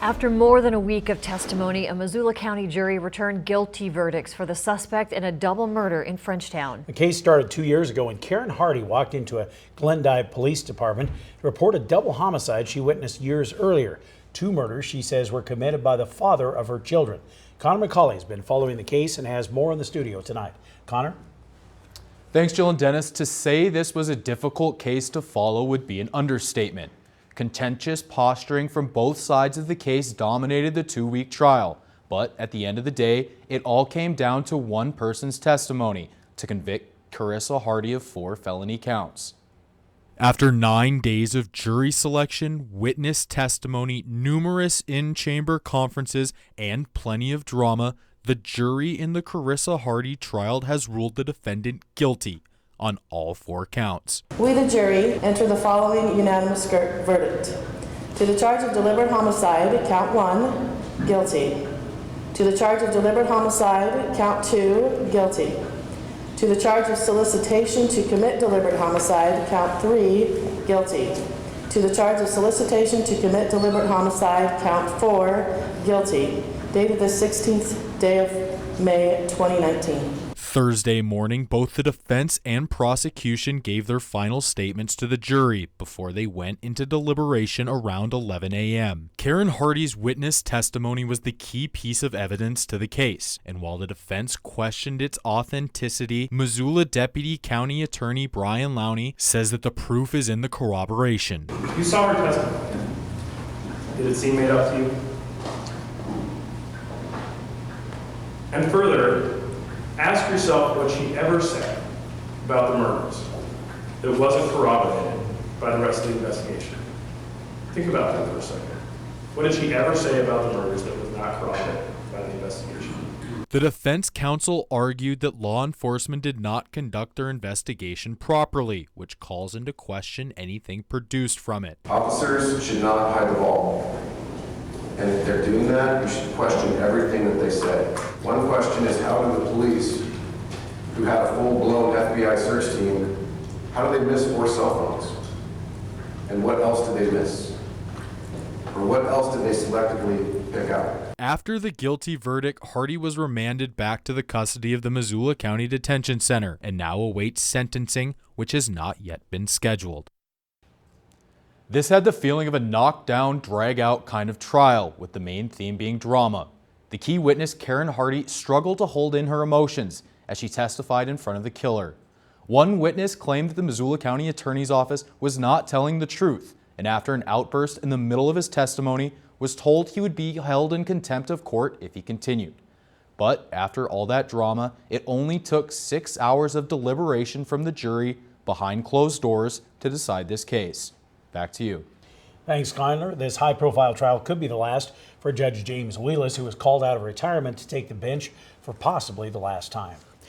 After more than a week of testimony, a Missoula County jury returned guilty verdicts for the suspect in a double murder in Frenchtown. The case started 2 years ago when Karen Hardy walked into a Glendive police department to report a double homicide she witnessed years earlier. 2 murders she says were committed by the father of her children. Connor McCauley has been following the case and has more in the studio tonight. Connor? Thanks, Jill and Dennis. To say this was a difficult case to follow would be an understatement. Contentious posturing from both sides of the case dominated the 2-week trial, but at the end of the day, it all came down to one person's testimony to convict Carissa Hardy of 4 felony counts. After 9 days of jury selection, witness testimony, numerous in-chamber conferences, and plenty of drama, the jury in the Carissa Hardy trial has ruled the defendant guilty on all 4 counts. We, the jury, enter the following unanimous verdict. To the charge of deliberate homicide, count 1, guilty. To the charge of deliberate homicide, count 2, guilty. To the charge of solicitation to commit deliberate homicide, count 3, guilty. To the charge of solicitation to commit deliberate homicide, count 4, guilty. Dated the 16th day of May 2019. Thursday morning, both the defense and prosecution gave their final statements to the jury before they went into deliberation around 11 a.m. Karen Hardy's witness testimony was the key piece of evidence to the case, and while the defense questioned its authenticity, Missoula Deputy County Attorney Brian Lowney says that the proof is in the corroboration. You saw her testimony. Did it seem made up to you? And further, ask yourself what she ever said about the murders that wasn't corroborated by the rest of the investigation. Think about that for a second. What did she ever say about the murders that was not corroborated by the investigation? The defense counsel argued that law enforcement did not conduct their investigation properly, which calls into question anything produced from it. Officers should not hide the ball. And if they're doing that, you should question everything that they say. One question is, how do the police, who had a full-blown FBI search team, how do they miss 4 cell phones? And what else did they miss? Or what else did they selectively pick out? After the guilty verdict, Hardy was remanded back to the custody of the Missoula County Detention Center and now awaits sentencing, which has not yet been scheduled. This had the feeling of a knockdown, drag-out kind of trial, with the main theme being drama. The key witness, Karen Hardy, struggled to hold in her emotions as she testified in front of the killer. One witness claimed that the Missoula County Attorney's Office was not telling the truth, and after an outburst in the middle of his testimony, was told he would be held in contempt of court if he continued. But after all that drama, it only took 6 hours of deliberation from the jury behind closed doors to decide this case. Back to you. Thanks, Connor. This high-profile trial could be the last for Judge James Wheelis, who was called out of retirement to take the bench for possibly the last time.